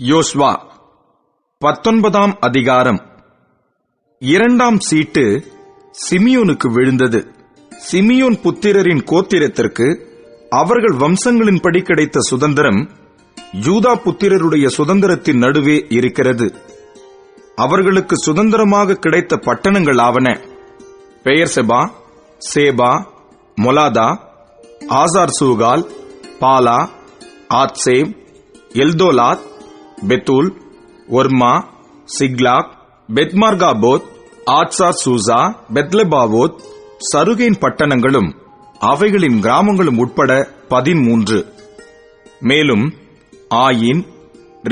யோசுவா 19 அதிகாரம். 2 சீட்டு சிமியோனுக்கு விழுந்தது. சிமியோன் புத்திரரின் கோத்திரத்திற்கு அவர்கள் வம்சங்களின்படி கிடைத்த சுதந்திரம் யூதா புத்திரருடைய சுதந்திரத்தின் நடுவே இருக்கிறது. அவர்களுக்கு சுதந்திரமாக கிடைத்த பட்டணங்கள் ஆவன: பெயர்செபா, சேபா, மொலாதா, ஆசார் சூகால், பாலா, ஆத்சேம், எல்தோலாத், பெத்தூல், ஒர்மா, சிக்லாக், பெத்மார்காபோத், ஆத்சார் சூசா, பெத்லெபாவோத், சருகேன் பட்டணங்களும் அவைகளின் கிராமங்களும் உட்பட 13. மேலும் ஆயின்,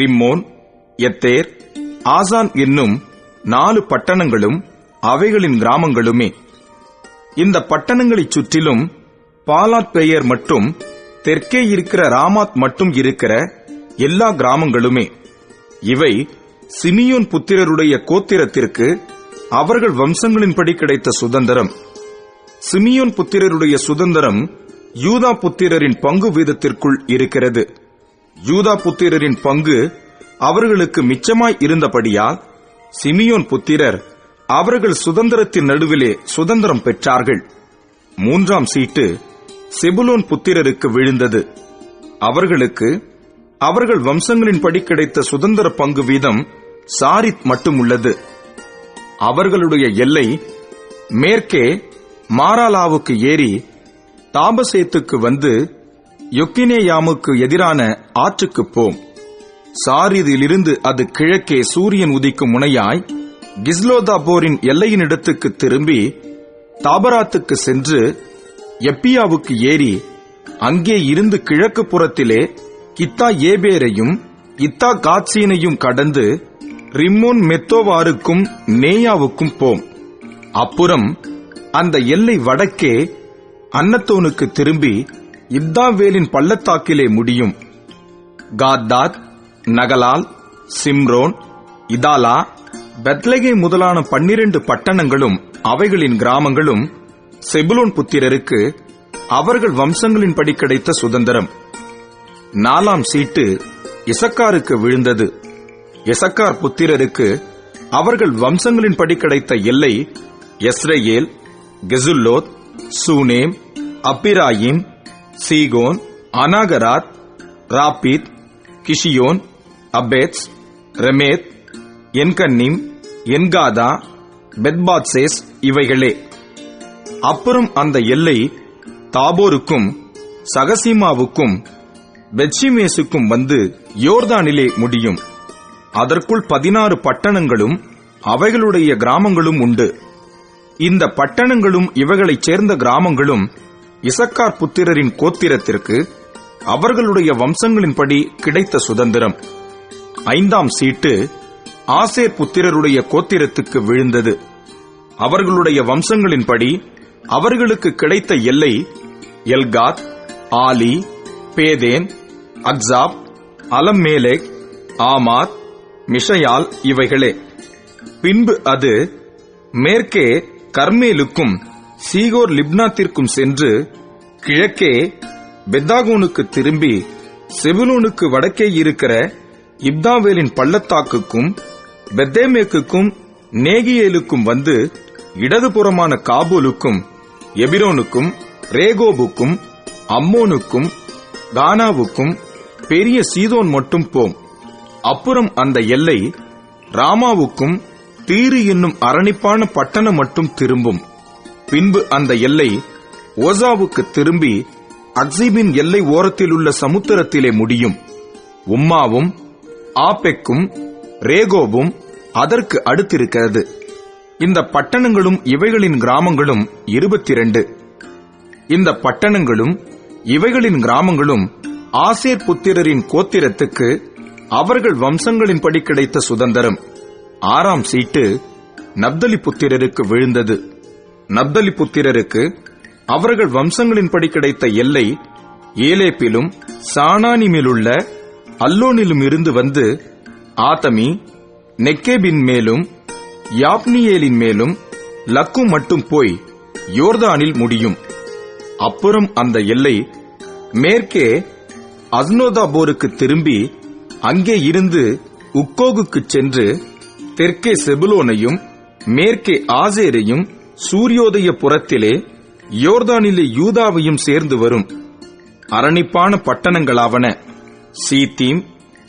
ரிம்மோன், எத்தேர், ஆசான் என்னும் 4 பட்டணங்களும் அவைகளின் கிராமங்களுமே. இந்த பட்டணங்களைச் சுற்றிலும் பாலாத் பெயர் மற்றும் தெற்கே இருக்கிற ராமாத் மட்டும் இருக்கிற எல்லா கிராமங்களுமே. இவை சிமியோன் புத்திரருடைய கோத்திரத்திற்கு அவர்கள் வம்சங்களின்படி கிடைத்த சுதந்திரம். சிமியோன் புத்திரருடைய சுதந்திரம் யூதா புத்திரரின் பங்கு வீதத்திற்குள் இருக்கிறது. யூதா புத்திரரின் பங்கு அவர்களுக்கு மிச்சமாய் இருந்தபடியால் சிமியோன் புத்திரர் அவர்கள் சுதந்திரத்தின் நடுவிலே சுதந்திரம் பெற்றார்கள். 3 சீட்டு செபுலோன் புத்திரருக்கு விழுந்தது. அவர்களுக்கு அவர்கள் வம்சங்களின்படி கிடைத்த சுதந்திர பங்கு வீதம் சாரித் மட்டும் உள்ளது. அவர்களுடைய எல்லை மேற்கே மாராலாவுக்கு ஏறி தாபசேத்துக்கு வந்து யொக்கினேயாமுக்கு எதிரான ஆற்றுக்கு போம். சாரிதிலிருந்து அது கிழக்கே சூரியன் உதிக்கும் முனையாய் கிஸ்லோதாபோரின் எல்லையினிடத்துக்கு திரும்பி தாபராத்துக்கு சென்று எப்பியாவுக்கு ஏறி அங்கே இருந்து கிழக்கு புறத்திலே கித்தா ஏபேரையும் இத்தா காத்சீனையும் கடந்து ரிம்மோன் மெத்தோவாருக்கும் நேயாவுக்கும் போம். அப்புறம் அந்த எல்லை வடக்கே அன்னத்தோனுக்கு திரும்பி இத்தாவேலின் பள்ளத்தாக்கிலே முடியும். காத்தாத், நகலால், சிம்ரோன், இதாலா, பெத்லகே முதலான 12 பட்டணங்களும் அவைகளின் கிராமங்களும் செபுலோன் புத்திரருக்கு அவர்கள் வம்சங்களின்படி கிடைத்த சுதந்திரம். 4 சீட்டு இசக்காருக்கு விழுந்தது. இசக்கார் புத்திரருக்கு அவர்கள் வம்சங்களின்படி கிடைத்த எல்லை எஸ்ரேல், கெசுல்லோத், சூனேம், அப்பிராயிம், சீகோன், அனாகராத், ராபித், கிஷியோன், அபேத்ஸ், ரெமேத், என்கன்னிம், என்காதா, பெத்பாத்சேஸ் இவைகளே. அப்புறம் அந்த எல்லை தாபோருக்கும் சகசீமாவுக்கும் பெத்ஷிமேசுக்கும் வந்து யோர்தானிலே முடியும். அதற்குள் 16 பட்டணங்களும் அவைகளுடைய கிராமங்களும் உண்டு. இந்த பட்டணங்களும் இவைகளைச் சேர்ந்த கிராமங்களும் இசக்கார் புத்திரரின் கோத்திரத்திற்கு அவர்களுடைய வம்சங்களின்படி கிடைத்த சுதந்திரம். 5 சீட்டு ஆசேர் புத்திரருடைய கோத்திரத்துக்கு விழுந்தது. அவர்களுடைய வம்சங்களின்படி அவர்களுக்கு கிடைத்த எல்லை எல்காத், ஆலி, பேதேன், அக்சாப், அலம்மேலேக், ஆமாத், மிஷயால் இவைகளே. பின்பு அது மேற்கே கர்மேலுக்கும் சீகோர் லிப்னாத்திற்கும் சென்று கிழக்கே பெத்தாகோனுக்கு திரும்பி செபுலோனுக்கு வடக்கே இருக்கிற இப்தாவேலின் பள்ளத்தாக்குக்கும் பெத்தேமேக்குக்கும் நேகியேலுக்கும் வந்து இடதுபுறமான காபூலுக்கும் எபிரோனுக்கும் ரேகோபுக்கும் அம்மோனுக்கும் கானாவுக்கும் பெரிய சீதோன் மட்டும் போம். அப்புறம் அந்த எல்லை ராமாவுக்கும் தீரு என்னும் அரணிப்பான பட்டணம் மட்டும் திரும்பும். பின்பு அந்த எல்லை ஓசாவுக்கு திரும்பி அக்சீபின் எல்லை ஓரத்தில் உள்ள சமுத்திரத்திலே முடியும். உம்மாவும் ஆப்பெக்கும் ரேகோபும் அதற்கு அடுத்திருக்கிறது. இந்த பட்டணங்களும் இவைகளின் கிராமங்களும் 22. இந்த பட்டணங்களும் இவைகளின் கிராமங்களும் ஆசேர் புத்திரரின் கோத்திரத்துக்கு அவர்கள் வம்சங்களின்படி கிடைத்த சுதந்திரம். 6 சீட்டு நப்தலி புத்திரருக்கு விழுந்தது. நப்தலி புத்திரருக்கு அவர்கள் வம்சங்களின்படி கிடைத்த எல்லை ஏலேப்பிலும் சானானிமிலுள்ள அல்லோனிலும் இருந்து வந்து ஆத்தமி, நெக்கேபின் மேலும் யாப்னியேலின் மேலும் லக்கு மட்டும் போய் யோர்தானில் முடியும். அப்புறம் அந்த எல்லை மேற்கே அஸ்னோதாபோருக்கு திரும்பி அங்கே இருந்து உக்கோகுக்குச் சென்று தெற்கே செபுலோனையும் மேற்கே ஆசேரையும் சூரியோதய புறத்திலே யோர்தானிலே யூதாவையும் சேர்ந்து வரும் அரணிப்பான பட்டணங்களாவன சீத்தீம்,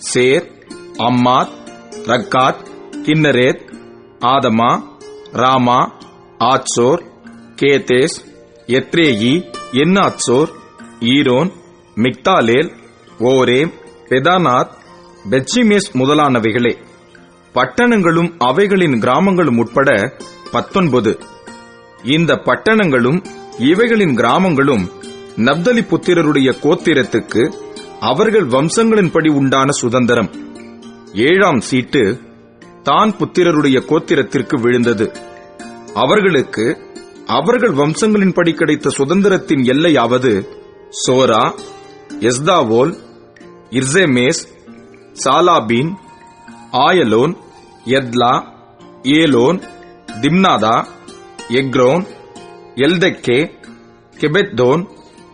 சேர், அம்மாத், ரக்காத், கின்னரேத், ஆதமா, ராமா, ஆத்சோர், கேதேஸ், எத்ரேயி, என்னாத்சோர், ஈரோன், மிக்தாலேல், ஓரேம், பெதானாத், பெத்ஷிமேஸ் முதலானவைகளே. பட்டணங்களும் அவைகளின் கிராமங்களும் உட்பட 19. இந்த பட்டணங்களும் இவைகளின் கிராமங்களும் நப்தலி புத்திரருடைய கோத்திரத்துக்கு அவர்கள் வம்சங்களின்படி உண்டான சுதந்திரம். 7ஆம் சீட்டு தான் புத்திரருடைய கோத்திரத்திற்கு விழுந்தது. அவர்களுக்கு அவர்கள் வம்சங்களின்படி கிடைத்த சுதந்திரத்தின் எல்லையாவது சோரா, எஸ்தாவோல், இர்சேமேஸ், சாலாபீன், ஆயலோன், எத்லா, ஏலோன், திம்னாதா, எக்ரோன், Eltekeh, கெபெத்தோன்,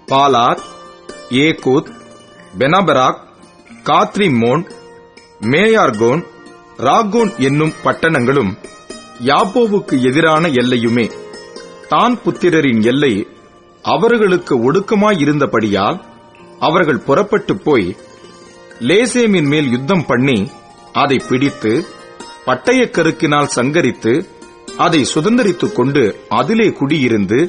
Baalath, Ehud, பெனாபராக், Gath Rimmon, மேயார்கோன், Rahon என்னும் பட்டணங்களும் யாப்போவுக்கு எதிரான எல்லையுமே. தான் புத்திரரின் எல்லை அவர்களுக்கு ஒடுக்கமாயிருந்தபடியால் அவர்கள் புறப்பட்டு போய் லேசேமின் மேல் யுத்தம் பண்ணி அதை பிடித்து பட்டயக்கருக்கினால் சங்கரித்து அதை சுதந்தரித்துக் கொண்டு அதிலே குடியிருந்து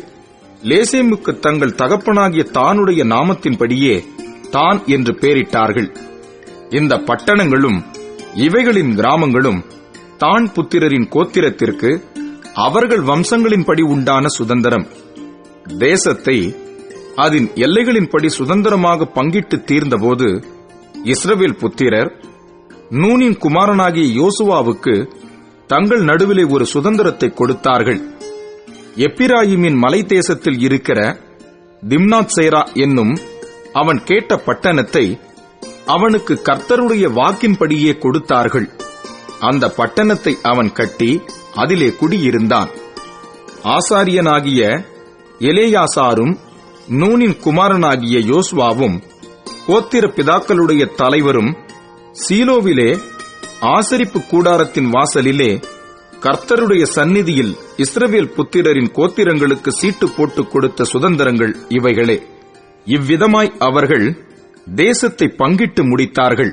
லேசேமுக்கு தங்கள் தகப்பனாகிய தானுடைய நாமத்தின்படியே தான் என்று பெயரிட்டார்கள். இந்த பட்டணங்களும் இவைகளின் கிராமங்களும் தான் புத்திரரின் கோத்திரத்திற்கு அவர்கள் வம்சங்களின்படி உண்டான சுதந்திரம். தேசத்தை அதன் எல்லைகளின்படி சுதந்திரமாக பங்கிட்டு தீர்ந்தபோது இஸ்ரவேல் புத்திரர் நூனின் குமாரனாகிய யோசுவாவுக்கு தங்கள் நடுவிலே ஒரு சுதந்திரத்தை கொடுத்தார்கள். எப்பிராயிமின் மலை தேசத்தில் இருக்கிற திம்னாத் சேரா என்னும் அவன் கேட்ட பட்டணத்தை அவனுக்கு கர்த்தருடைய வாக்கின்படியே கொடுத்தார்கள். அந்த பட்டணத்தை அவன் கட்டி அதிலே குடியிருந்தான். ஆசாரியனாகிய எலேயாசாரும் நூனின் குமாரனாகிய யோசுவாவும் கோத்திர பிதாக்களுடைய தலைவரும் சீலோவிலே ஆசரிப்பு கூடாரத்தின் வாசலிலே கர்த்தருடைய சந்நிதியில் இஸ்ரவேல் புத்திரரின் கோத்திரங்களுக்கு சீட்டு போட்டுக் கொடுத்த சுதந்திரங்கள் இவைகளே. இவ்விதமாய் அவர்கள் தேசத்தை பங்கிட்டு முடித்தார்கள்.